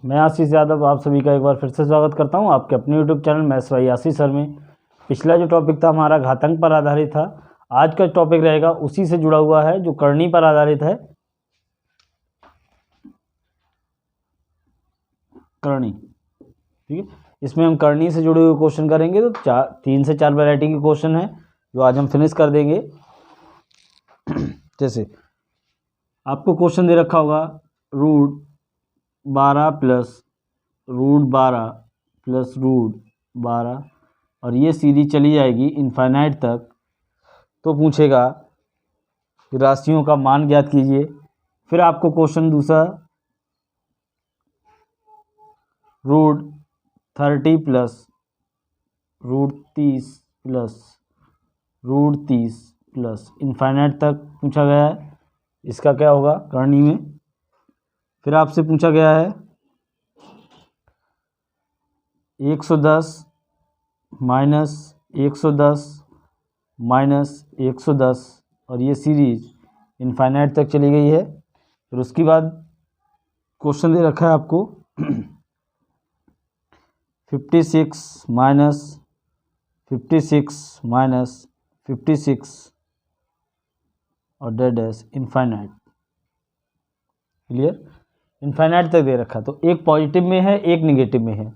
मैं आशीष यादव आप सभी का एक बार फिर से स्वागत करता हूं आपके अपने YouTube channel maths by Ashish sir में। पिछला जो टॉपिक था हमारा घातांक पर आधारित था। आज का टॉपिक रहेगा उसी से जुड़ा हुआ है जो करनी पर आधारित है। करनी, ठीक है। इसमें हम करनी से जुड़े हुए क्वेश्चन करेंगे। तो 3 से 4 वैरायटी के क्वेश्चन है जो आज हम फिनिश कर देंगे। जैसे आपको क्वेश्चन दे रखा होगा root 12 plus root 12 plus root 12 और ये सीरीज चली जाएगी इनफाइनाइट तक। तो पूछेगा कि राशियों का मान ज्ञात कीजिए। फिर आपको क्वेश्चन दूसरा root 30 plus root 30 plus root 30 plus infinite तक पूछा गया है। इसका क्या होगा करनी में। फिर आपसे पूछा गया है 110 माइनस 110 माइनस 110 और ये सीरीज इनफाइनाइट तक चली गई है। फिर उसके बाद क्वेश्चन दे रखा है आपको 56 माइनस 56 माइनस 56 और डैश इनफाइनाइट। क्लियर, इनफाइनाइट तक दे रखा। तो एक पॉजिटिव में है एक नेगेटिव में है।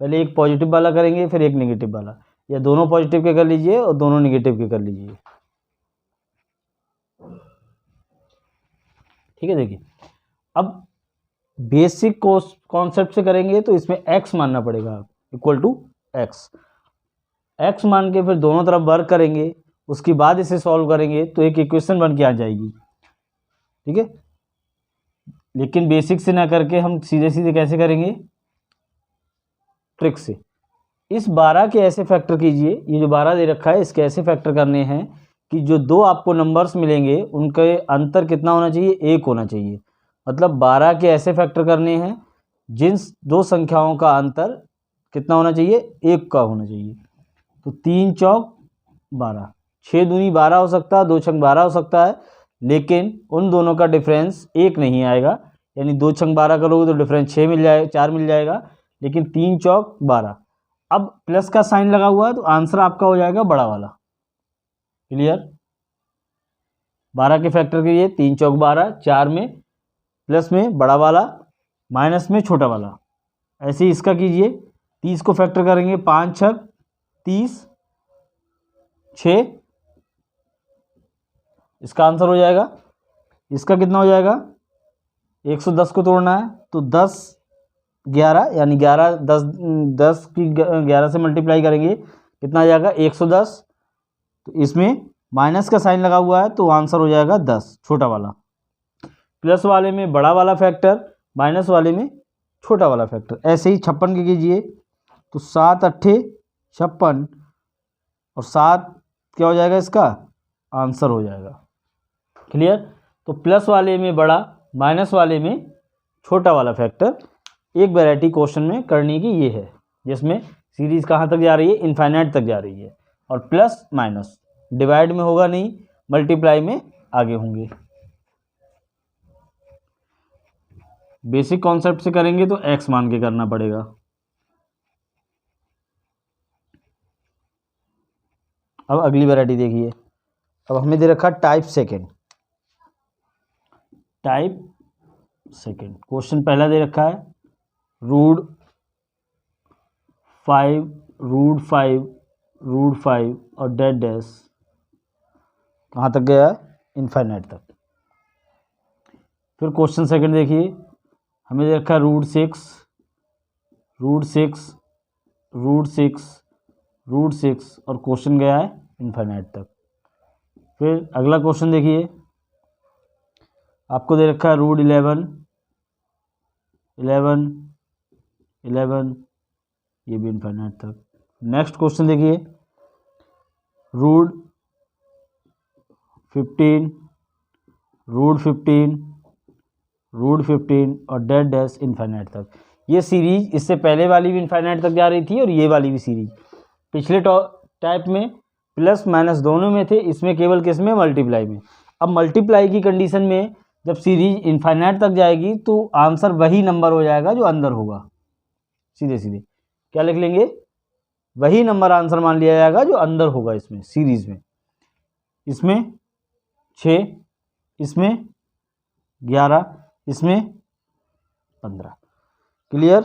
पहले एक पॉजिटिव वाला करेंगे फिर एक नेगेटिव वाला, या दोनों पॉजिटिव के कर लीजिए और दोनों नेगेटिव के कर लीजिए। ठीक है। देखिए अब बेसिक कॉन्सेप्ट से करेंगे तो इसमें x मानना पड़ेगा इक्वल टू x मान के फिर दोनों तरफ वर्क करेंगे। उसके बाद इसे सॉल्व करेंगे तो एक इक्वेशन बन के आ जाएगी। ठीक है, लेकिन बेसिक से ना करके हम सीधे सीधे कैसे करेंगे, ट्रिक से। इस 12 के ऐसे फैक्टर कीजिए, ये जो 12 दे रखा है इसके ऐसे फैक्टर करने हैं कि जो दो आपको नंबर्स मिलेंगे उनके अंतर कितना होना चाहिए, 1 होना चाहिए। मतलब 12 के ऐसे फैक्टर करने हैं जिन दो संख्याओं का अंतर कितना होना चाहिए, 1 का होना चाहिए। तो 3 चौक 12, 6 दूनी 12 हो सकता है, 2 छंग 12 हो सकता है, लेकिन उन दोनों का डिफरेंस 1 नहीं आएगा। यानी 2 छंग 12 करोगे तो डिफरेंस 6 मिल जाएगा, 4 मिल जाएगा, लेकिन 3 चौक 12। अब प्लस का साइन लगा हुआ है तो आंसर आपका हो जाएगा बड़ा वाला। क्लियर, 12 के फैक्टर के लिए 3 चौक 12, 4 में प्लस में बड़ा वाला, माइनस में छोटा वाला। ऐसे ही इसका कीजिए, 30 को फैक्टर करेंगे 5 छक 30, 6, इसका आंसर हो जाएगा। इसका कितना हो जाएगा, 110 को तोड़ना है तो 10 11 यानी 11 10 की 11 से मल्टीप्लाई करेंगे कितना आ जाएगा 110। तो इसमें माइनस का साइन लगा हुआ है तो आंसर हो जाएगा 10 छोटा वाला। प्लस वाले में बड़ा वाला फैक्टर, माइनस वाले में छोटा वाला फैक्टर। ऐसे ही 56 के कीजिए तो 7 8 56 और 7 क्या हो जाएगा, इसका आंसर हो जाएगा। क्लियर, तो प्लस वाले में बड़ा, माइनस वाले में छोटा वाला फैक्टर एक वैरायटी क्वेश्चन में करने की ये है, जिसमें सीरीज कहाँ तक जा रही है, इनफाइनाइट तक जा रही है। और प्लस माइनस डिवाइड में होगा नहीं, मल्टीप्लाई में आगे होंगे। बेसिक कॉन्सेप्ट से करेंगे तो x मान के करना पड़ेगा। अब अगली वैरायटी देखिए। अब हमें दे रखा type second. Type second question पहला दे रखा है रूट 5 रूट 5 रूट 5 और डैश कहाँ तक गया है, इनफाइनाइट तक। फिर क्वेश्चन सेकंड देखिए, हमें दे रखा है रूट 6 रूट 6 रूट 6 रूट 6 और क्वेश्चन गया है इनफाइनाइट तक। फिर अगला क्वेश्चन देखिए, आपको दे रखा है रूट 11 11 11, ये भी इनफाइनाइट तक। नेक्स्ट क्वेश्चन देखिए रूट 15 रूट 15 रूट 15 और डैश इनफाइनाइट तक। ये सीरीज इससे पहले वाली भी इनफाइनाइट तक जा रही थी और ये वाली भी सीरीज। पिछले टाइप में प्लस माइनस दोनों में थे, इसमें केवल किस में, मल्टीप्लाई में। अब मल्टीप्लाई की कंडीशन में जब सीरीज इनफाइनाइट तक जाएगी तो आंसर वही नंबर हो जाएगा जो अंदर होगा। सीधे सीधे क्या लिख लेंगे, वही नंबर आंसर मान लिया जाएगा जो अंदर होगा इसमें सीरीज में। इसमें 6, इसमें 11, इसमें 15। क्लियर।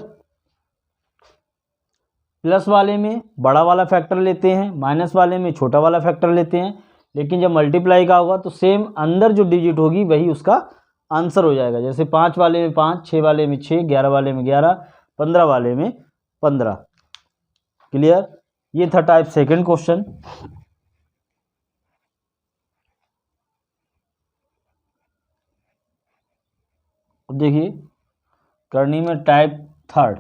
प्लस वाले में बड़ा वाला फैक्टर लेते हैं, माइनस वाले में छोटा वाला फैक्टर लेते हैं, लेकिन जब मल्टीप्लाई का होगा तो सेम अंदर जो डिजिट होगी वही उसका आंसर हो जाएगा। जैसे 5 वाले में 5, 6 वाले में 6, 11 वाले में 11, 15 वाले में 15। क्लियर। ये था टाइप सेकंड क्वेश्चन। अब देखिए करनी में टाइप थर्ड।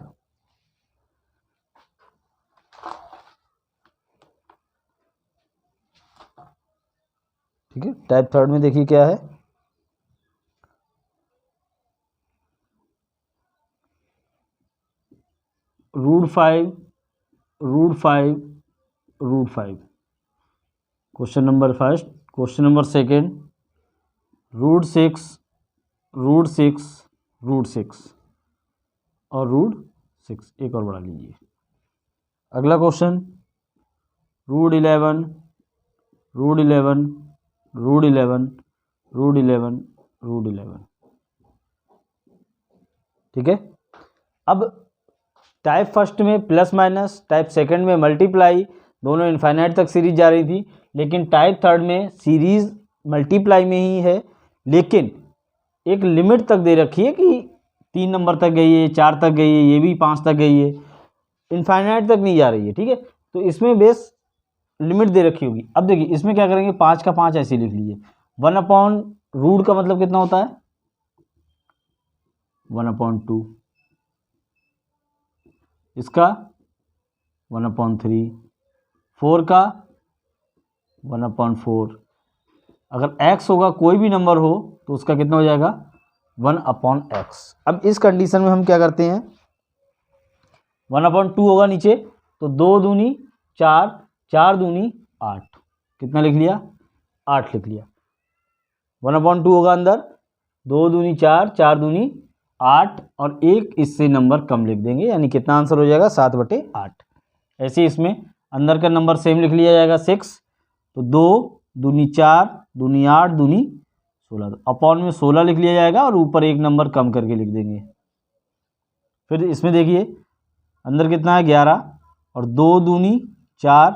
ठीक है, टाइप थर्ड में देखिए क्या है। √5 √5 √5। Question number first. Question number second √6 √6 √6 और √6। एक और बढ़ा लीजिए। अगला क्वेश्चन √11 √11 √11 √11 √11। ठीक है। अब टाइप फर्स्ट में प्लस माइनस, टाइप सेकंड में मल्टीप्लाई, दोनों इनफाइनाइट तक सीरीज जा रही थी, लेकिन टाइप थर्ड में सीरीज मल्टीप्लाई में ही है, लेकिन एक लिमिट तक दे रखी है कि 3 नंबर तक गई है, 4 तक गई है, ये भी 5 तक गई है, इनफाइनाइट तक नहीं जा रही है। ठीक है, तो इसमें बेस लिमिट दे रखी होगी। अब देखिए इसमें क्या करेंगे, 5 का 5 ऐसे लिख लीजिए। 1/रूट का मतलब कितना होता है, 1/2। इसका 1/3। 4 का 1/4। अगर x होगा कोई भी नंबर हो तो उसका कितना हो जाएगा, 1/x। अब इस कंडीशन में हम क्या करते हैं, 1/2 होगा नीचे तो 2 दूनी 4, 4 दूनी 8। कितना लिख लिया, 8 लिख लिया। 1/2 होगा अंदर, 2 दूनी 4, 4 दूनी 8 और एक इससे नंबर कम लिख देंगे, यानी कितना आंसर हो जाएगा, 7/8। ऐसे इसमें अंदर का नंबर सेम लिख लिया जाएगा 6, तो 2 दूनी 4 दूनी 8 दूनी 16, तो अपॉन में 16 लिख लिया जाएगा और ऊपर एक नंबर कम करके लिख देंगे। फिर इसमें देखिए अंदर कितना है, 11 और 2 दूनी 4,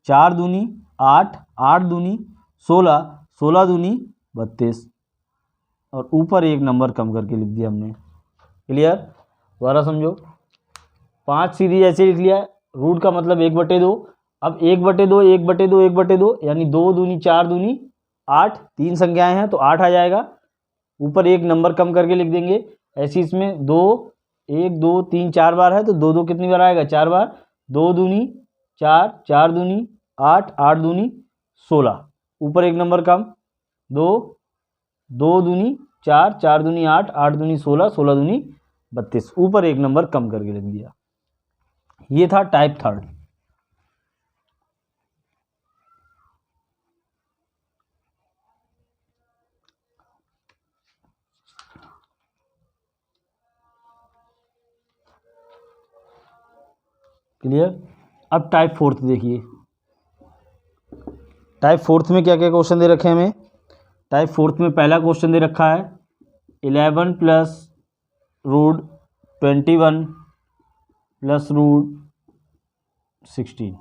4 दूनी 8, 8 दूनी 16, 16 दूनी 32 और ऊपर एक नंबर कम करके लिख दिया हमने। क्लियर। दोबारा समझो, 5 सीरीज ऐसे लिख लिया, रूट का मतलब 1/2। अब 1/2 1/2 1/2 यानी 2 दूनी 4 दूनी 8, 3 संख्याएं हैं तो 8 आ जाएगा, ऊपर एक नंबर कम करके लिख देंगे। ऐसे इसमें 2 1 2 3 4 बार है तो 2 2 कितनी बार आएगा, 4 बार। 2 दूनी 4, 4 दूनी 8, 8 दूनी 16, ऊपर एक नंबर कम। 2 2 दूनी 4, 4 दूनी 8, 8 दूनी 16, 16 दूनी 32, ऊपर एक नंबर कम करके लिख दिया। ये था टाइप थर्ड। क्लियर। अब टाइप फोर्थ देखिए, टाइप फोर्थ में क्या क्या क्वेश्चन दे रखे हैं हमें। टाइप फोर्थ में पहला क्वेश्चन दे रखा है 11 + √21 + √16।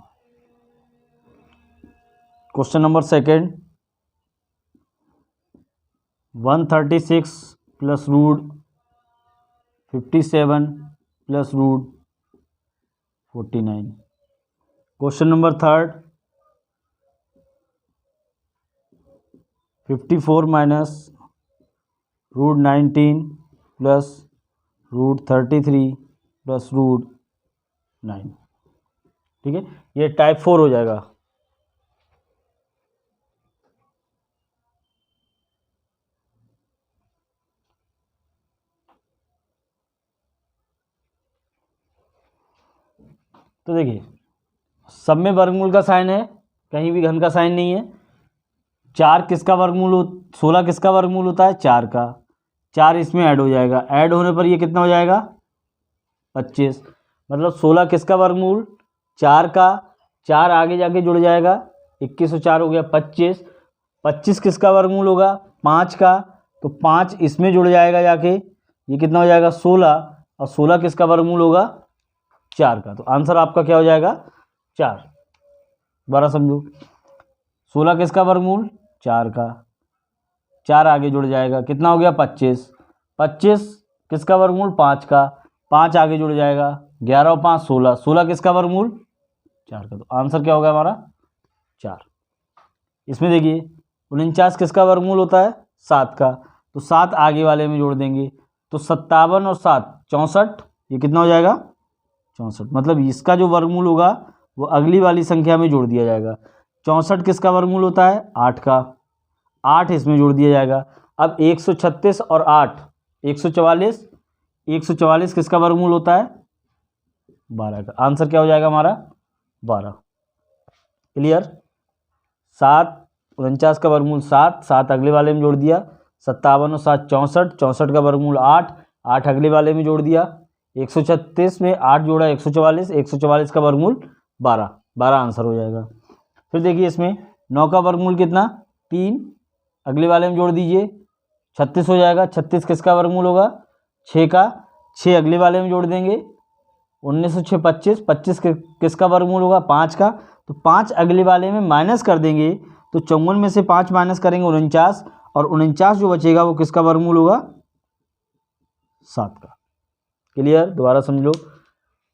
Question number second 136 + √57 + √49। Question number third 54 - √19 + √33 + √9। ठीक है, ये टाइप 4 हो जाएगा। तो देखिए सब में वर्गमूल का साइन है, कहीं भी घन का साइन नहीं है। 4 किसका वर्गमूल 16 किसका वर्गमूल होता है, 4 का। 4 इसमें ऐड हो जाएगा, ऐड होने पर ये कितना हो जाएगा 25। मतलब 16 किसका वर्गमूल 4 का, 4 आगे जाके जुड़ जाएगा 21 और 4 हो गया 25। 25 किसका वर्गमूल होगा 5 का, तो 5 इसमें जुड़ जाएगा जाके, ये कितना हो जाएगा 16, और 16 किसका वर्गमूल होगा 4 का। तो आंसर आपका क्या हो जाएगा 4। दोबारा समझो, 16 किसका वर्गमूल 4 का, 4 आगे जुड़ जाएगा कितना हो गया 25। 25 किसका वर्गमूल 5 का, 5 आगे जुड़ जाएगा 11 और 5 16, 16 किसका वर्गमूल 4 का। तो आंसर क्या होगा हमारा 4। इसमें देखिए 49 किसका वर्गमूल होता है 7 का, तो 7 आगे वाले में जोड़ देंगे, तो 57 और 7 64, ये कितना हो जाएगा 64। मतलब इसका जो वर्गमूल होगा वो अगली वाली संख्या में जोड़ दिया जाएगा। 64 किसका वर्गमूल होता है 8 का, 8 इसमें जोड़ दिया जाएगा। अब 136 और 8 144, 144 किसका वर्गमूल होता है 12 का। आंसर क्या हो जाएगा हमारा 12। क्लियर। 7 49 का वर्गमूल 7, 7 अगले वाले में जोड़ दिया, 57 और 7 64, 64 का वर्गमूल 8, 8 अगले वाले में जोड़ दिया, 136 में 8 जोड़ा 144, 144 का वर्गमूल 12, 12 आंसर हो जाएगा। फिर देखिए इसमें 9 का वर्गमूल कितना 3, अगले वाले में जोड़ दीजिए 36 हो जाएगा। 36 किसका वर्गमूल होगा 6 का, 6 अगले वाले में जोड़ देंगे 19 और 6 25, 25 किसका वर्गमूल होगा 5 का, तो 5 अगले वाले में माइनस कर देंगे, तो 54 में से 5 माइनस करेंगे 49, और 49 जो बचेगा वो किसका वर्गमूल होगा 7 का। क्लियर। दोबारा समझ लो,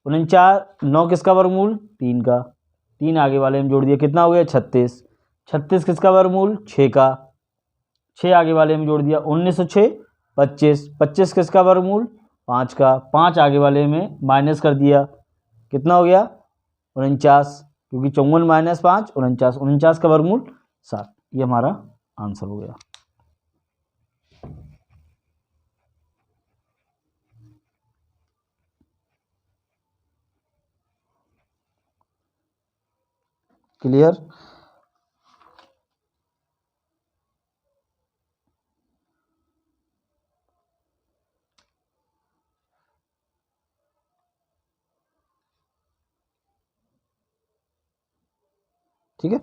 49 9 किसका वर्गमूल 3 का, 3 आगे वाले में जोड़ दिया कितना हो गया 36, 36 किसका वर्गमूल 6 का, 6 आगे वाले में जोड़ दिया 19 और 6 25, 25 किसका वर्गमूल 5 का, 5 आगे वाले में माइनस कर दिया कितना हो गया 49, क्योंकि 54 माइनस 5 49, 49 का वर्गमूल 7। ये हमारा आंसर हो गया। क्लियर। ठीक है।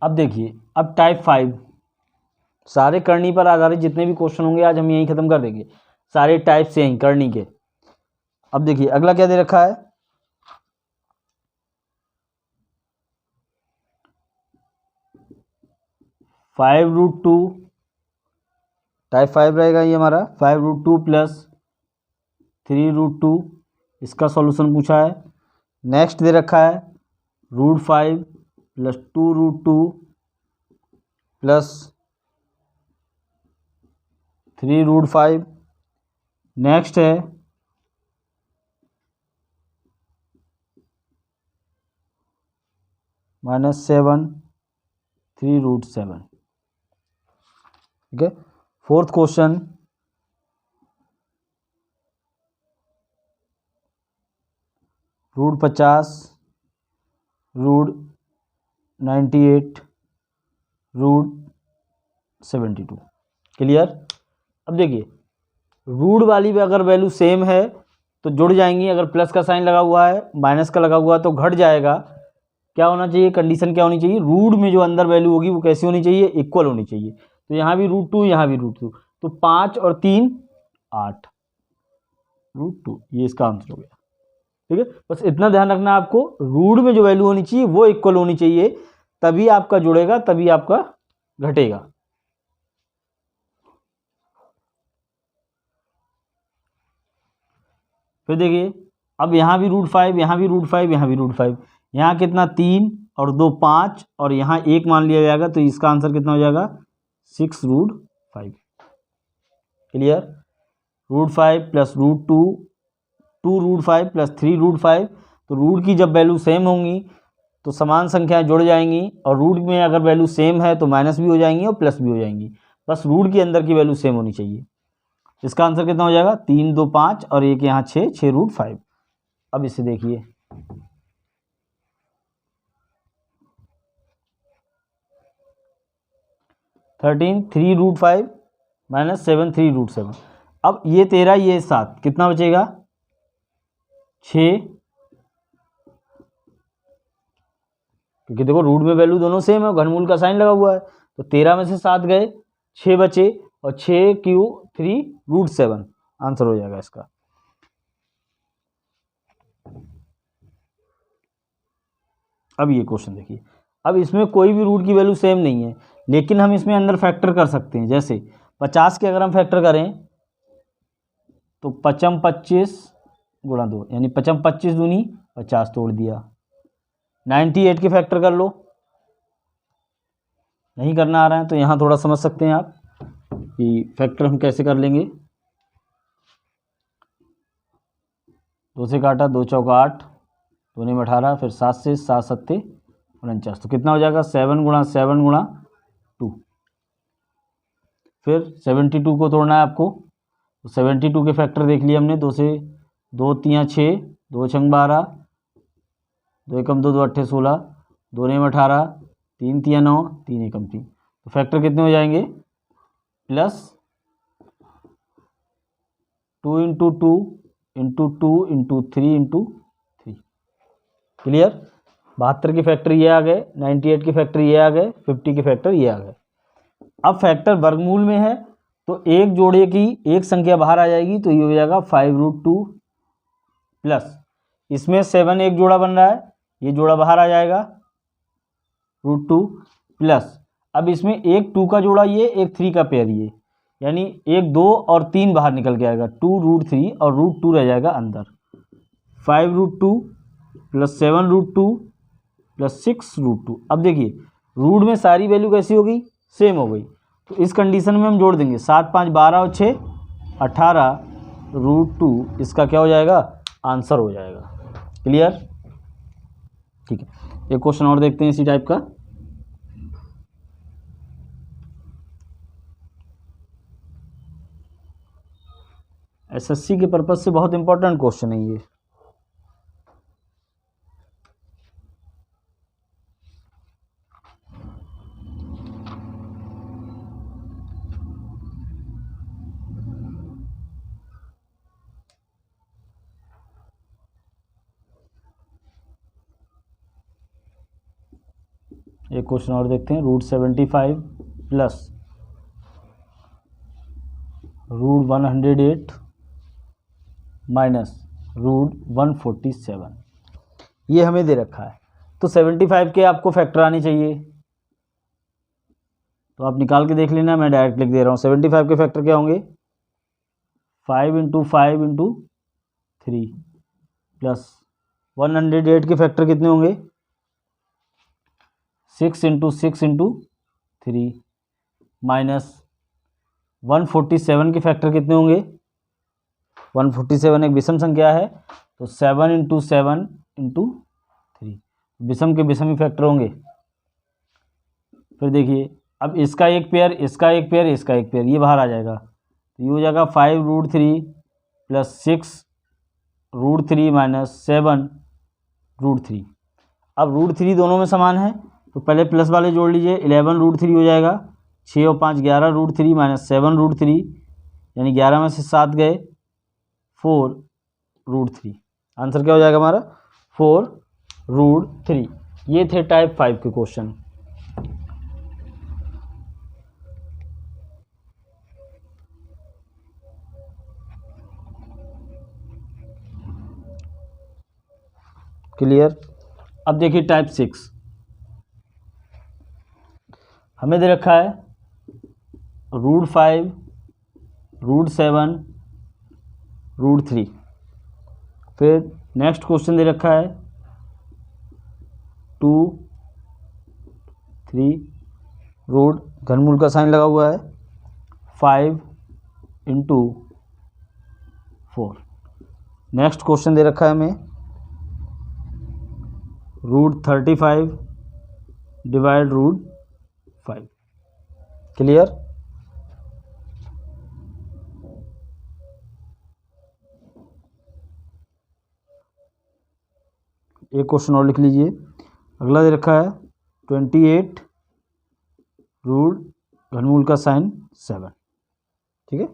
अब देखिए, अब टाइप 5 सारे करनी पर आधारित जितने भी क्वेश्चन होंगे आज हम यहीं खत्म कर देंगे, सारे टाइप से यहीं करनी के। अब देखिए अगला क्या दे रखा है 5√2, टाइप 5 रहेगा ये हमारा 5√2 प्लस 3√2, इसका सॉल्यूशन पूछा है। नेक्स्ट दे रखा है √5 प्लस 2√2 प्लस 3√5। नेक्स्ट है -7 3√7। ठीक है। Fourth question √50 √98 √72। क्लियर। अब देखिए रूट वाली भी अगर वैल्यू सेम है तो जुड़ जाएंगी, अगर प्लस का साइन लगा हुआ है माइनस का लगा हुआ है तो घट जाएगा। क्या होना चाहिए, कंडीशन क्या होनी चाहिए, रूट में जो अंदर वैल्यू होगी वो कैसी होनी चाहिए, इक्वल होनी चाहिए। तो यहाँ भी √2 यहाँ भी √2, तो 5 और 3 8 √2, ये इसका आंसर हो गया। ठीक है। बस इतना ध्यान रखना आपको, रूट में जो वैल्यू होनी चाहिए वो इक्वल होनी चाहिए, तभी आपका जुड़ेगा तभी आपका घटेगा। फिर देखिए अब यहाँ भी √5 यहाँ भी √5 यहाँ भी √5, यहाँ कितना 3 और 2 5 और यहाँ 1 मान लिया जाएगा, तो इसका आंसर कितना हो जाएगा 6√5। क्लियर। √5 प्लस √2 2√5 प्लस 3√5, तो रूट की जब वैल्यू सेम होंगी तो समान संख्याएं जुड़ जाएंगी, और रूट में अगर वैल्यू सेम है तो माइनस भी हो जाएंगी और प्लस भी हो जाएंगी, बस रूट के अंदर की वैल्यू सेम होनी चाहिए। इसका आंसर कितना हो जाएगा 3 2 5 और एक यहाँ 6 6√5। अब इसे देखिए 13 3√5 -7 3√7। अब ये 13 ये 7 कितना बचेगा 6, क्योंकि देखो रूट में वैल्यू दोनों सेम है, घनमूल का साइन लगा हुआ है, तो 13 में से 7 गए, 6 बचे, और 6×3 √7 आंसर हो जाएगा इसका। अब ये क्वेश्चन देखिए, अब इसमें कोई भी रूट की वैल्यू सेम नहीं है, लेकिन हम इसमें अंदर फैक्टर कर सकते हैं। जैसे 50 के अगर हम फैक्टर करें तो 55 25 गुणा 2, यानी 55 25 दूनी 50 तोड़ दिया। 98 के फैक्टर कर लो, नहीं करना आ रहा है तो यहाँ थोड़ा समझ सकते हैं आप कि फैक्टर हम कैसे कर लेंगे। 2 से काटा, 2 चौका 8, 2 में 18, फिर 7 से 7 7 49, तो कितना हो जाएगा 7 × 7 × 2। फिर 72 को तोड़ना है आपको, तो 72 के फैक्टर देख लिए हमने। 2 से 2 3 6, 2 छंग 12, 2 एकम 2, 2 अट्ठे 16, 2 में 18, 3 3 9, 3 एकम 3, तो फैक्टर कितने हो जाएंगे +2 × 2 × 2 × 3 × 3। क्लियर। 72 के फैक्टर ये आ गए, 98 के फैक्टर ये आ गए, 50 के फैक्टर ये आ गए। अब फैक्टर वर्गमूल में है तो एक जोड़े की एक संख्या बाहर आ जाएगी, तो ये हो जाएगा 5√2 प्लस इसमें 7 एक जोड़ा बन रहा है, ये जोड़ा बाहर आ जाएगा √2 प्लस अब इसमें एक 2 का जोड़ा ये, एक 3 का पेयर ये, यानी एक 2 और 3 बाहर निकल के आएगा, 2√3 और √2 रह जाएगा अंदर। 5√2 प्लस 7√2 प्लस 6√2। अब देखिए रूट में सारी वैल्यू कैसी हो गई, सेम हो गई, तो इस कंडीशन में हम जोड़ देंगे 7 5 12 और 6 18 √2, इसका क्या हो जाएगा आंसर हो जाएगा। क्लियर। ठीक है, एक क्वेश्चन और देखते हैं इसी टाइप का। एसएससी के पर्पज से बहुत इंपॉर्टेंट क्वेश्चन है ये। एक क्वेश्चन और देखते हैं। √75 प्लस √108 माइनस √147, ये हमें दे रखा है, तो 75 के आपको फैक्टर आने चाहिए, तो आप निकाल के देख लेना, मैं डायरेक्ट लिख दे रहा हूँ। 75 के फैक्टर क्या होंगे 5 × 5 × 3 प्लस 108 के फैक्टर कितने होंगे 6 × 6 × 3 माइनस 147 के फैक्टर कितने होंगे 147 एक विषम संख्या है, तो 7 × 7 × 3, विषम के विषम ही फैक्टर होंगे। फिर देखिए अब इसका एक पेयर, इसका एक पेयर, इसका एक पेयर, ये बाहर आ जाएगा, तो ये हो जाएगा 5√3 प्लस 6√3 माइनस 7√3। अब √3 दोनों में समान है, तो पहले प्लस वाले जोड़ लीजिए, 11√3 हो जाएगा, 6 और 5 11√3 माइनस 7√3, यानी 11 में से 7 गए, 4√3, आंसर क्या हो जाएगा हमारा 4√3। ये थे टाइप 5 के क्वेश्चन। क्लियर। अब देखिए टाइप 6, हमें दे रखा है √5 √7 √3। फिर नेक्स्ट क्वेश्चन दे रखा है 2 3 रूट, घनमूल का साइन लगा हुआ है, 5 × 4। नेक्स्ट क्वेश्चन दे रखा है हमें √35 डिवाइड √5। क्लियर। एक क्वेश्चन और लिख लीजिए। अगला दे रखा है 28 रूट घनमूल का साइन 7। ठीक है।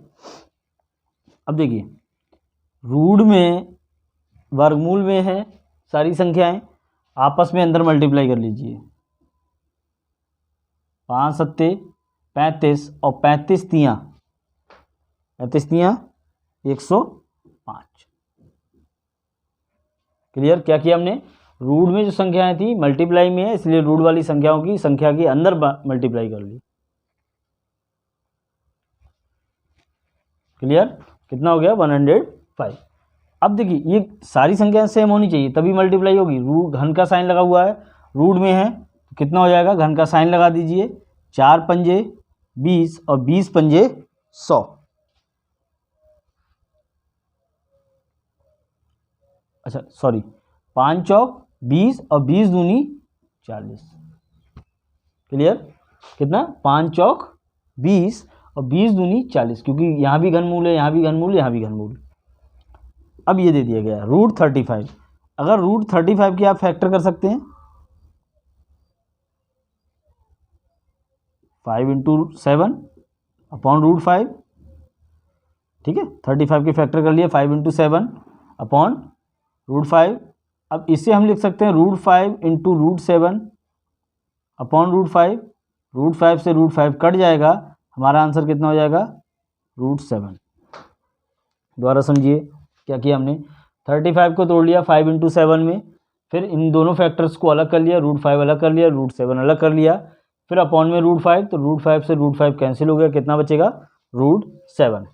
अब देखिए रूट में वर्गमूल में है सारी संख्याएं, आपस में अंदर मल्टीप्लाई कर लीजिए। 5 सत्ते 35 और 35 तियाँ 105। क्लियर? क्या किया हमने, रूट में जो संख्याएं थी मल्टीप्लाई में है, इसलिए रूट वाली संख्याओं की संख्या के अंदर मल्टीप्लाई कर ली। क्लियर? कितना हो गया 105। अब देखिए ये सारी संख्याएं सेम होनी चाहिए तभी मल्टीप्लाई होगी। रूट घन का साइन लगा हुआ है, रूट में है तो कितना हो जाएगा, घन का साइन लगा दीजिए। 4 पंजे 20 और 20 पंजे 100। अच्छा सॉरी, 5 चौक 20 और 20 दूनी 40। क्लियर? कितना, 5 चौक 20 और 20 दूनी 40, क्योंकि यहाँ भी घनमूल है, यहाँ भी घनमूल, यहाँ भी घनमूल। अब ये दे दिया गया रूट 35। अगर रूट 35 की आप फैक्टर कर सकते हैं 5 इंटू 7 अपॉन रूट 5। ठीक है, 35 की फैक्टर कर लिया 5 इंटू 7 अपॉन रूट 5। अब इसे हम लिख सकते हैं root 5 into root 7 upon root 5। Root 5 से रूट 5 कट जाएगा, हमारा आंसर कितना हो जाएगा, रूट 7। दोबारा समझिए क्या किया हमने, 35 को तोड़ लिया 5 इंटू 7 में, फिर इन दोनों फैक्टर्स को अलग कर लिया, रूट 5 अलग कर लिया, रूट 7 अलग कर लिया, फिर अपॉन में रूट 5, तो रूट 5 से रूट 5 कैंसिल हो गया, कितना बचेगा, रूट 7।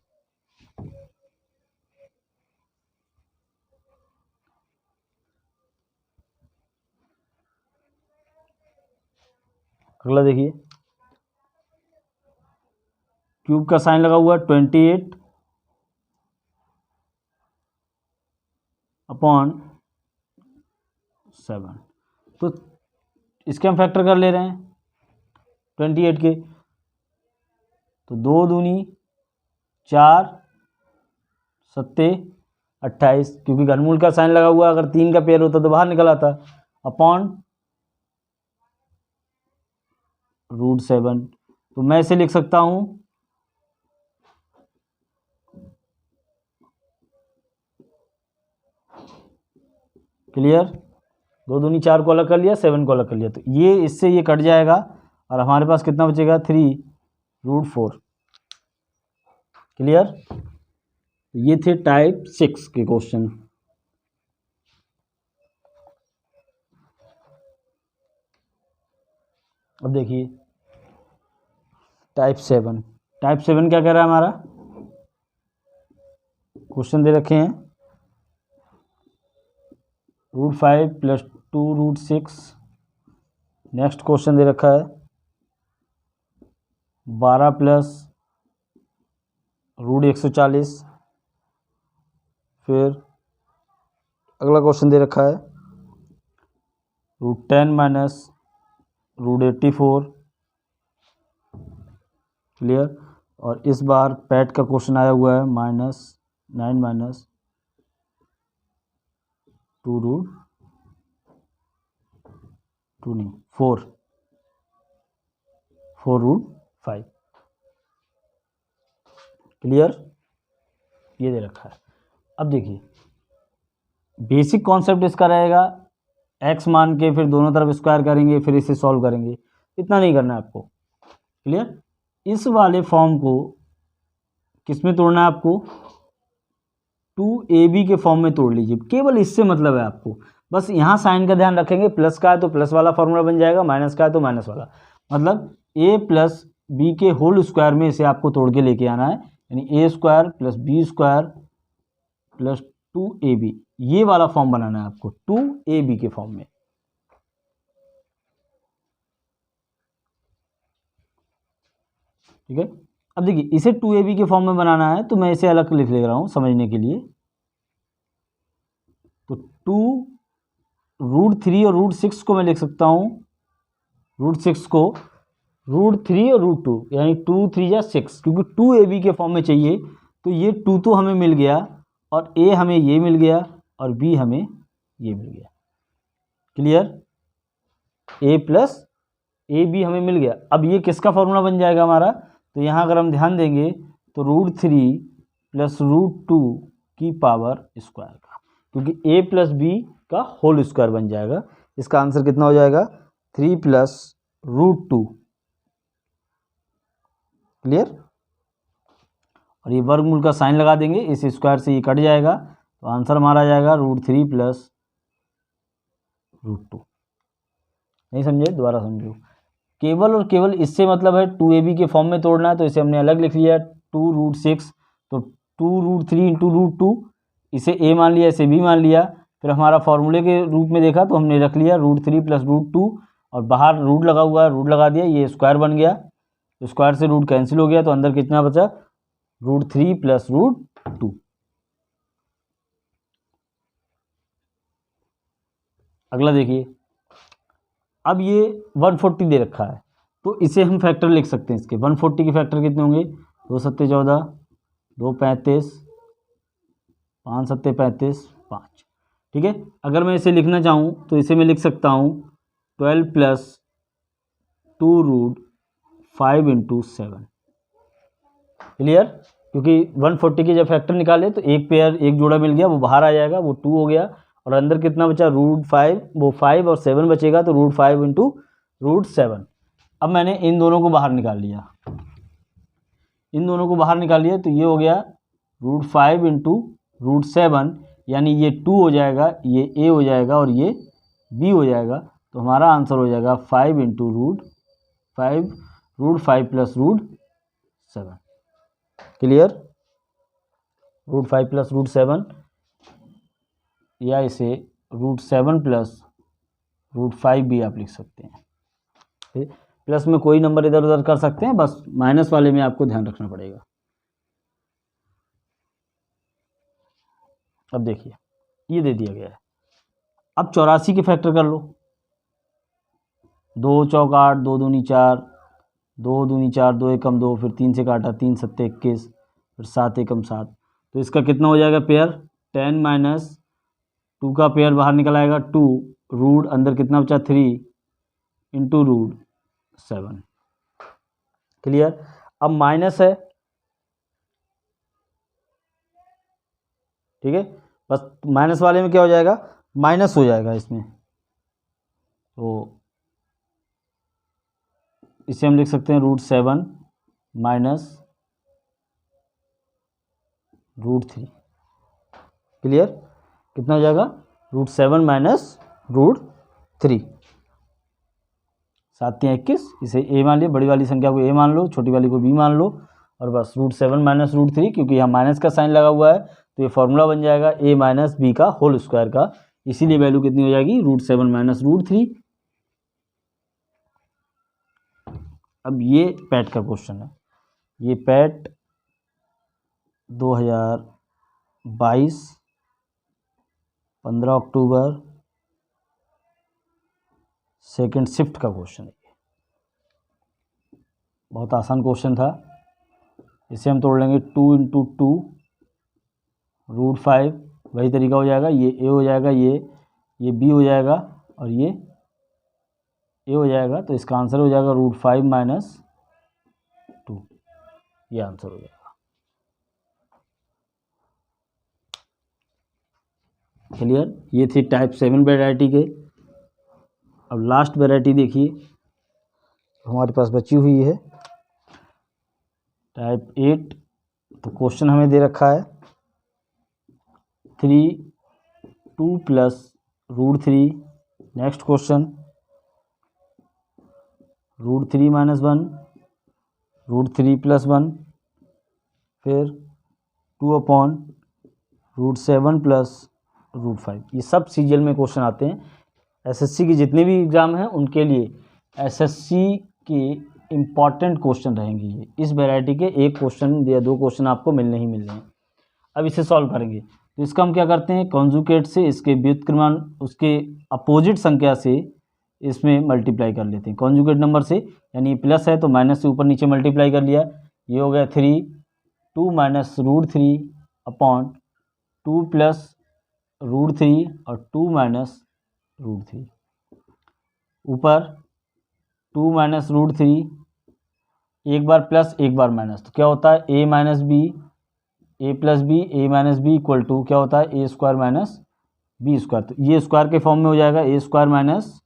अगला देखिए, क्यूब का साइन लगा हुआ 28 अपॉन 7। तो इसके हम फैक्टर कर ले रहे हैं 28 के, तो 2 दूनी 4 सत्ते 28, क्योंकि घनमूल का साइन लगा हुआ, अगर 3 का पेयर होता तो बाहर निकल आता, अपॉन रूट 7। तो मैं इसे लिख सकता हूं क्लियर, 2 दूनी 4 को अलग कर लिया, 7 को अलग कर लिया, तो ये इससे ये कट जाएगा और हमारे पास कितना बचेगा, 3 रूट 4। क्लियर? ये थे टाइप 6 के क्वेश्चन। अब देखिए टाइप 7। टाइप 7 क्या कह रहा है हमारा, क्वेश्चन दे रखे हैं root 5 plus 2 root 6। Next question दे रखा है 12 प्लस रूट 140। फिर अगला क्वेश्चन दे रखा है रूट 10 माइनस रूट 84। क्लियर? और इस बार पैट का क्वेश्चन आया हुआ है -9 माइनस 2 रूट 2 नहीं 4 रूट 5। क्लियर? ये दे रखा है। अब देखिए बेसिक कॉन्सेप्ट इसका रहेगा, x मान के फिर दोनों तरफ स्क्वायर करेंगे, फिर इसे सॉल्व करेंगे, इतना नहीं करना है आपको। क्लियर? इस वाले फॉर्म को किस में तोड़ना है आपको, 2ab के फॉर्म में तोड़ लीजिए, केवल इससे मतलब है आपको। बस यहाँ साइन का ध्यान रखेंगे, प्लस का है तो प्लस वाला फॉर्मूला बन जाएगा, माइनस का है तो माइनस वाला, मतलब a प्लस बी के होल स्क्वायर में इसे आपको तोड़ के लेके आना है, यानी a square plus B square plus 2ab, ये वाला फॉर्म बनाना है आपको 2ab के फॉर्म में। ठीक है? अब देखिए इसे 2ab के फॉर्म में बनाना है, तो मैं इसे अलग लिख ले रहा हूं समझने के लिए। तो 2 रूट 3 और रूट 6 को मैं लिख सकता हूं, रूट 6 को रूट 3 और रूट 2, यानी 2 3 या 6, क्योंकि 2ab के फॉर्म में चाहिए। तो ये 2 तो हमें मिल गया, और a हमें ये मिल गया, और b हमें ये मिल गया। Clear? a plus A B हमें मिल गया। अब ये किसका फॉर्मूला बन जाएगा हमारा, तो यहाँ अगर हम ध्यान देंगे तो रूट 3 प्लस रूट 2 की पावर स्क्वायर का, क्योंकि a प्लस बी का होल स्क्वायर बन जाएगा। इसका आंसर कितना हो जाएगा 3 प्लस रूट 2। क्लियर। और ये वर्गमूल का साइन लगा देंगे, इस स्क्वायर से ये कट जाएगा, तो आंसर हमारा आ जाएगा रूट 3 प्लस रूट 2। नहीं समझे, दोबारा समझो। केवल और केवल इससे मतलब है 2ab के फॉर्म में तोड़ना है, तो इसे हमने अलग लिख लिया 2 रूट 6, तो 2 रूट 3 इंटू रूट 2, इसे a मान लिया, इसे b मान लिया। फिर हमारा फॉर्मूले के रूप में देखा तो हमने रख लिया रूट 3 प्लस रूट 2, और बाहर रूट लगा हुआ है, रूट लगा दिया, ये स्क्वायर बन गया, स्क्वायर से रूट कैंसिल हो गया, तो अंदर कितना बचा रूट 3 प्लस रूट 2। अगला देखिए, अब ये 140 दे रखा है, तो इसे हम फैक्टर लिख सकते हैं। इसके 140 के फैक्टर कितने होंगे, 2 सत्ते 14, 2 35, 5 सत्ते 35, 5। ठीक है, अगर मैं इसे लिखना चाहूँ तो इसे मैं लिख सकता हूँ 12 प्लस 2 रूट 5 इंटू 7। क्लियर, क्योंकि 140 के जब फैक्टर निकाले तो एक पेयर, एक जोड़ा मिल गया, वो बाहर आ जाएगा, वो 2 हो गया, और अंदर कितना बचा रूट 5, वो 5 और 7 बचेगा, तो रूट 5 इंटू रूट 7। अब मैंने इन दोनों को बाहर निकाल लिया, इन दोनों को बाहर निकाल लिया, तो ये हो गया रूट 5 इंटू रूट 7, यानी ये 2 हो जाएगा, ये a हो जाएगा और ये b हो जाएगा, तो हमारा आंसर हो जाएगा 5 into root 5 plus root 7। Clear, root 5 plus root 7, या इसे रूट 7 प्लस रूट 5 भी आप लिख सकते हैं। प्लस में कोई नंबर इधर उधर कर सकते हैं, बस माइनस वाले में आपको ध्यान रखना पड़ेगा। अब देखिए, ये दे दिया गया है, अब 84 के फैक्टर कर लो। 2 चौक 8, 2 दूनी 4, 2 दूनी 4, 2 एकम 2, फिर 3 से काटा, 3 सत्ते 21, फिर 7 एकम 7, तो इसका कितना हो जाएगा पेयर 10 माइनस 2 का पेयर बाहर निकल आएगा 2, रूट अंदर कितना बचा 3 इंटू रूट 7। क्लियर, अब माइनस है, ठीक है, बस माइनस वाले में क्या हो जाएगा माइनस हो जाएगा इसमें, तो इसे हम लिख सकते हैं रूट 7 माइनस रूट 3। क्लियर, कितना हो जाएगा रूट 7 माइनस रूट 3, 7 या 21, इसे a मान लिया, बड़ी वाली संख्या को a मान लो, छोटी वाली को b मान लो, और बस रूट 7 माइनस रूट 3, क्योंकि यहाँ माइनस का साइन लगा हुआ है, तो ये फॉर्मूला बन जाएगा a माइनस बी का होल स्क्वायर का, इसीलिए वैल्यू कितनी हो जाएगी रूट 7 माइनस रूट 3। अब ये पैट का क्वेश्चन है, ये पैट 2022 15 अक्टूबर सेकेंड शिफ्ट का क्वेश्चन है। बहुत आसान क्वेश्चन था, इसे हम तोड़ लेंगे 2 इंटू 2 रूट 5, वही तरीका हो जाएगा, ये a हो जाएगा, ये b हो जाएगा, और ये a हो जाएगा, तो इसका आंसर हो जाएगा रूट 5 माइनस 2, ये आंसर हो जाएगा। क्लियर, ये थी टाइप 7 वैरायटी के। अब लास्ट वैरायटी देखिए हमारे पास बची हुई है टाइप 8, तो क्वेश्चन हमें दे रखा है 2 plus root 3, next question root 3 minus 1, root 3 plus 1, फिर 2 अपॉन रूट 7 प्लस रूट 5। ये सब सीजीएल में क्वेश्चन आते हैं, एसएससी के जितने भी एग्ज़ाम हैं उनके लिए एसएससी के इम्पॉर्टेंट क्वेश्चन रहेंगे ये। इस वैरायटी के एक क्वेश्चन या 2 क्वेश्चन आपको मिलने ही मिलने हैं। अब इसे सॉल्व करेंगे, तो इसका हम क्या करते हैं, कॉन्जुगेट से इसके व्युत्क्रमण उसके अपोजिट संख्या से इसमें मल्टीप्लाई कर लेते हैं कॉन्जुगेट नंबर से, यानी प्लस है तो माइनस से ऊपर नीचे मल्टीप्लाई कर लिया, ये हो गया 3, 2 minus root 3 upon 2 plus root 3 और 2 माइनस रूट 3, ऊपर 2 माइनस रूट 3, एक बार प्लस एक बार माइनस, तो क्या होता है a minus B A plus B A minus B equal to क्या होता है A square minus B square. तो ये स्क्वायर के फॉर्म में हो जाएगा A square minus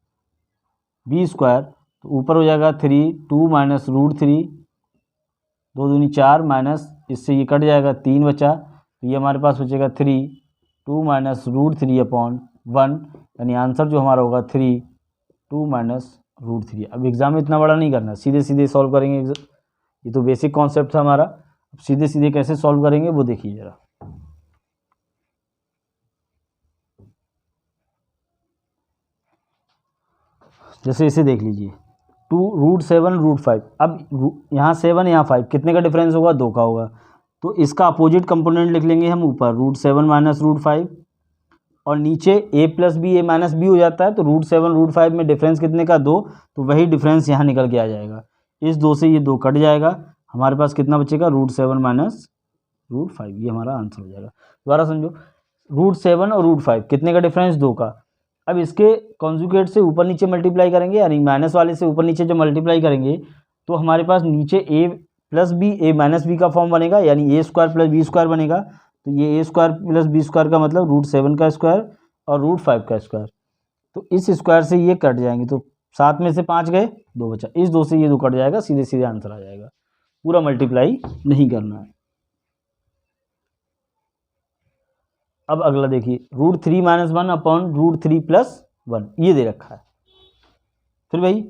B square, तो ऊपर हो जाएगा 3 माइनस रूट 3 2 दूनी 4 माइनस इससे ये कट जाएगा 3 बचा, तो ये हमारे पास बचेगा 2 माइनस रूट 3 अपॉन 1, यानी आंसर जो हमारा होगा 2 माइनस रूट 3। अब एग्जाम में इतना बड़ा नहीं करना, सीधे सीधे सॉल्व करेंगे, ये तो बेसिक कॉन्सेप्ट था हमारा। अब सीधे सीधे कैसे सॉल्व करेंगे वो देखिए जरा। जैसे इसे देख लीजिए 2√7 √5, अब यहाँ 7 यहाँ 5 कितने का डिफरेंस होगा, 2 का होगा, तो इसका अपोजिट कंपोनेंट लिख लेंगे हम ऊपर √7 माइनस √5, और नीचे a plus B A minus B हो जाता है, तो √7 √5 में डिफरेंस कितने का 2, तो वही डिफरेंस यहाँ निकल के आ जाएगा। इस 2 से ये 2 कट जाएगा, हमारे पास कितना बचेगा √7 माइनस √5, ये हमारा आंसर हो जाएगा। दोबारा समझो, √7 और √5 कितने का डिफरेंस 2 का। अब इसके कॉन्जुगेट से ऊपर नीचे मल्टीप्लाई करेंगे, यानी माइनस वाले से ऊपर नीचे जब मल्टीप्लाई करेंगे तो हमारे पास नीचे a plus B A minus B का फॉर्म बनेगा, यानी A square plus B square बनेगा। तो ये A square plus B square का मतलब √7 का स्क्वायर और √5 का स्क्वायर, तो इस स्क्वायर से ये कट जाएंगे, तो 7 में से 5 गए, 2 बचा, इस 2 से ये 2 कट जाएगा, सीधे सीधे आंसर आ जाएगा, पूरा मल्टीप्लाई नहीं करना है। अब अगला देखिए √3 माइनस 1 अपॉन √3 प्लस 1 ये दे रखा है। फिर भाई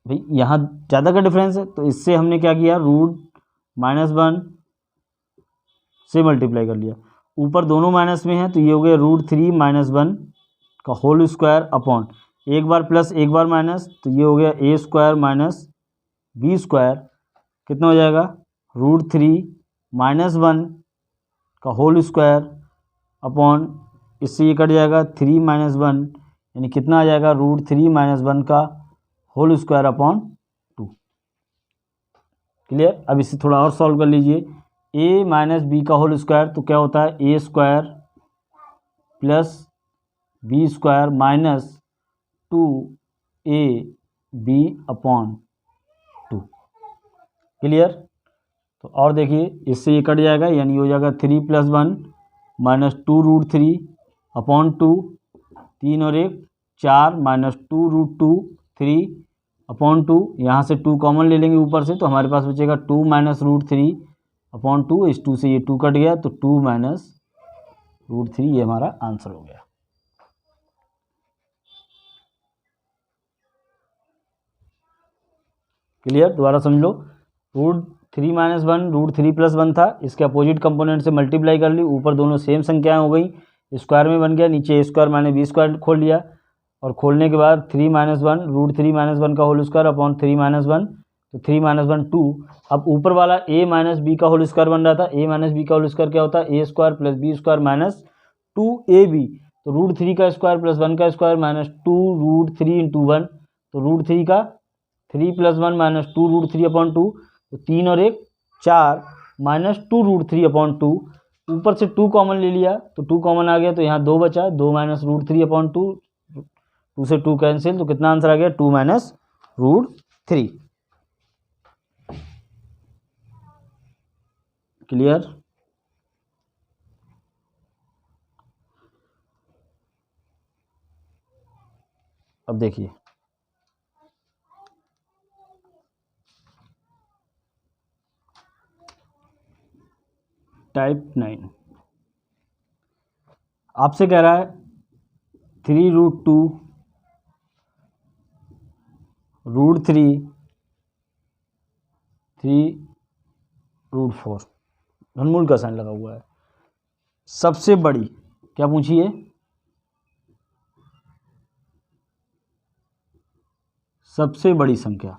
यहाँ ज़्यादा का डिफरेंस है, तो इससे हमने क्या किया √-1 से मल्टीप्लाई कर लिया, ऊपर दोनों माइनस में है, तो ये हो गया √3 माइनस 1 का होल स्क्वायर अपॉन एक बार प्लस एक बार माइनस, तो ये हो गया ए स्क्वायर माइनस बी स्क्वायर, कितना हो जाएगा √3 माइनस 1 का होल स्क्वायर अपॉन इससे ये कट जाएगा 3 माइनस 1, यानी कितना आ जाएगा √3 माइनस 1 का होल स्क्वायर अपॉन 2। क्लियर। अब इसे थोड़ा और सॉल्व कर लीजिए, a माइनस बी का होल स्क्वायर, तो क्या होता है A square plus B square minus 2ab upon 2। Clear. तो और देखिए इससे ये कट जाएगा, यानी हो जाएगा 3 + 1 माइनस 2√3 अपॉन 2, 3 और 1 4 माइनस 2√2 3 अपॉन 2, यहाँ से 2 कॉमन ले लेंगे ऊपर से, तो हमारे पास बचेगा 2 माइनस √3 अपॉन 2, इस 2 से ये 2 कट गया, तो 2 माइनस √3 ये हमारा आंसर हो गया। क्लियर। दोबारा समझ लो, √3 माइनस 1 √3 + 1 था, इसके अपोजिट कंपोनेंट से मल्टीप्लाई कर ली, ऊपर दोनों सेम संख्याएं हो गई, स्क्वायर में बन गया, नीचे a square minus B square खोल लिया, और खोलने के बाद 3 माइनस 1 √3 माइनस 1 का होल स्क्वायर अपॉन 3 माइनस 1, तो 3 माइनस 1 2। अब ऊपर वाला a माइनस बी का होल स्क्वायर बन रहा था, a माइनस बी का होल स्क्वायर क्या होता है a square plus B square minus 2ab, तो √3 का स्क्वायर प्लस 1 का स्क्वायर माइनस 2√3 × 1, तो √3 का 3 + 1 माइनस 2√3 अपॉन 2, तो 3 और 1 4 माइनस 2√3 अपॉन 2, ऊपर से 2 कॉमन ले लिया, तो 2 कॉमन आ गया, तो यहाँ 2 बचा, 2 माइनस √3 अपॉन 2, 2 से 2 कैंसिल, तो कितना आंसर आ गया 2 माइनस √3। क्लियर। अब देखिए टाइप 9 आपसे कह रहा है 3√2 √3 3√4 घनमूल का साइन लगा हुआ है। सबसे बड़ी क्या पूछी है, सबसे बड़ी संख्या,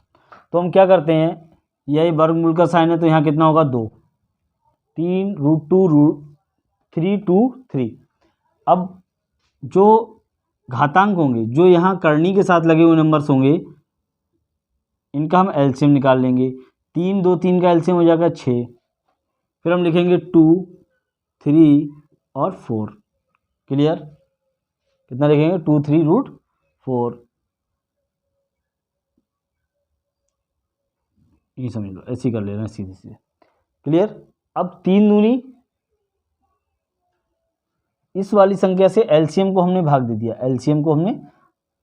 तो हम क्या करते हैं, यही वर्गमूल का साइन है, तो यहाँ कितना होगा 2 3√2 3 2 3। अब जो घातांक होंगे, जो यहाँ करनी के साथ लगे हुए नंबर्स होंगे, इनका हम एलसीएम निकाल लेंगे। 3 2 3 का एलसीएम हो जाएगा 6, फिर हम लिखेंगे 2 3 और 4। क्लियर। कितना लिखेंगे 2 3√4, ये समझ लो, ऐसे ही कर लेना सीधे सीधे। क्लियर। अब 3 दूनी इस वाली संख्या से एलसीएम को हमने भाग दे दिया। एलसीएम को हमने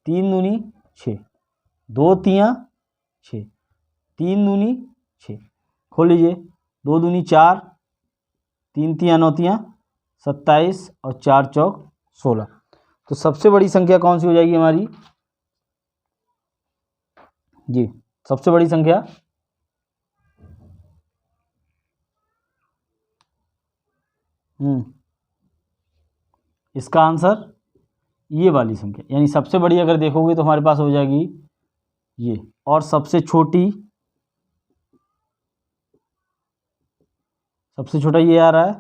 3 दूनी 6, 2 तियाँ 6, 3 दूनी 6, खोल लीजिए, 2 दूनी 4, 3 तियाँ 9 तियाँ 27 और 4 चौक 16। तो सबसे बड़ी संख्या कौन सी हो जाएगी हमारी जी? सबसे बड़ी संख्या इसका आंसर ये वाली संख्या, यानी सबसे बड़ी अगर देखोगे तो हमारे पास हो जाएगी ये, और सबसे छोटा ये आ रहा है,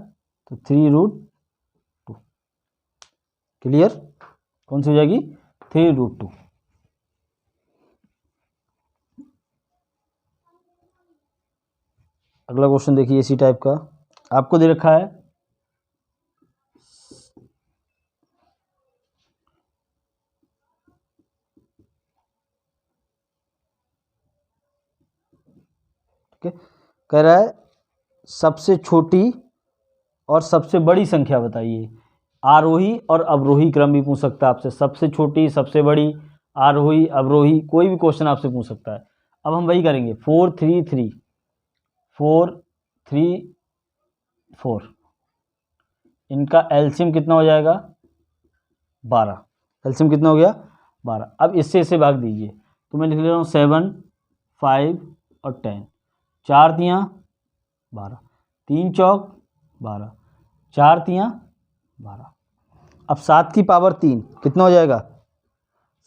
तो 3√2। क्लियर? कौन सी हो जाएगी? 3√2। अगला क्वेश्चन देखिए, इसी टाइप का आपको दे रखा है, ठीक है, कह रहा है सबसे छोटी और सबसे बड़ी संख्या बताइए। आरोही और अवरोही क्रम भी पूछ सकता है आपसे, सबसे छोटी, सबसे बड़ी, आरोही, अवरोही, कोई भी क्वेश्चन आपसे पूछ सकता है। अब हम वही करेंगे, 4 3 3, 4 3 4, इनका एलसीएम कितना हो जाएगा? 12। एलसीएम कितना हो गया? 12। अब इससे इसे भाग दीजिए, तो मैं लिख ले रहा हूँ 7 5 और 10, 4 तियाँ 12, 3 चौक 12, 4 तियाँ 12। अब 7 की पावर 3 कितना हो जाएगा?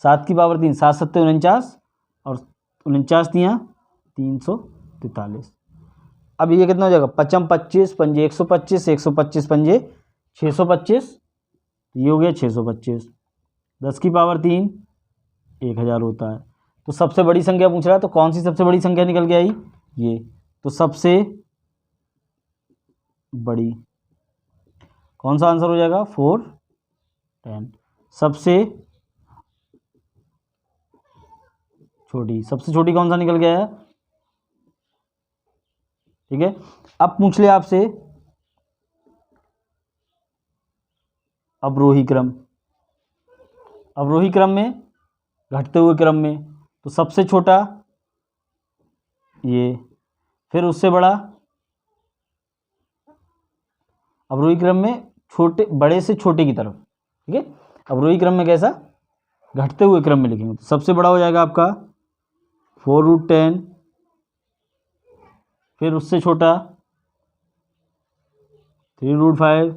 7 की पावर 3, 7 7 49 और 49 तियाँ 343। अब ये कितना हो जाएगा? 5 25 पंजे 125, 125 पंजे 625, ये हो गया 625। 10 की पावर 3 1000 होता है। तो सबसे बड़ी संख्या पूछ रहा है, तो कौन सी सबसे बड़ी संख्या निकल के आई? ये। तो सबसे बड़ी कौन सा आंसर हो जाएगा? 4 10। सबसे छोटी कौन सा निकल गया है? ठीक है, अब पूछ ले आपसे अवरोही क्रम। अवरोही क्रम में, घटते हुए क्रम में, तो सबसे छोटा ये, फिर उससे बड़ा। अवरोही क्रम में छोटे, बड़े से छोटे की तरफ, ठीक है। अवरोही क्रम में कैसा? घटते हुए क्रम में लिखेंगे, तो सबसे बड़ा हो जाएगा आपका 4√10, फिर उससे छोटा 3√5,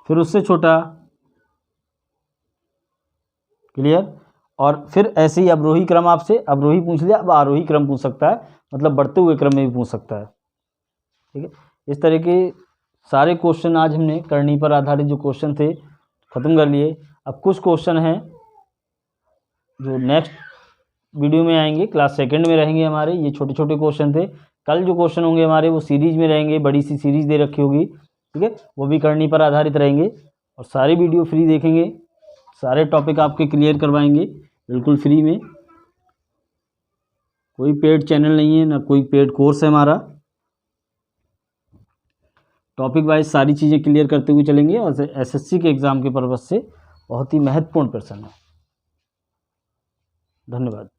फिर उससे छोटा। क्लियर? और फिर ऐसे ही अवरोही क्रम आपसे अवरोही पूछ लिया, अब आरोही क्रम पूछ सकता है, मतलब बढ़ते हुए क्रम में भी पूछ सकता है। ठीक है, इस तरह के सारे क्वेश्चन आज हमने करनी पर आधारित जो क्वेश्चन थे ख़त्म कर लिए। अब कुछ क्वेश्चन हैं जो नेक्स्ट वीडियो में आएंगे, क्लास सेकंड में रहेंगे हमारे। ये छोटे छोटे क्वेश्चन थे। कल जो क्वेश्चन होंगे हमारे वो सीरीज में रहेंगे, बड़ी सी सीरीज दे रखी होगी, ठीक है, वो भी करनी पर आधारित रहेंगे। और सारी वीडियो फ्री देखेंगे, सारे टॉपिक आपके क्लियर करवाएंगे बिल्कुल फ्री में। कोई पेड चैनल नहीं है, ना कोई पेड कोर्स है हमारा। टॉपिक वाइज सारी चीज़ें क्लियर करते हुए चलेंगे, और एसएससी के एग्ज़ाम के पर्पज़ से बहुत ही महत्वपूर्ण प्रश्न है। धन्यवाद।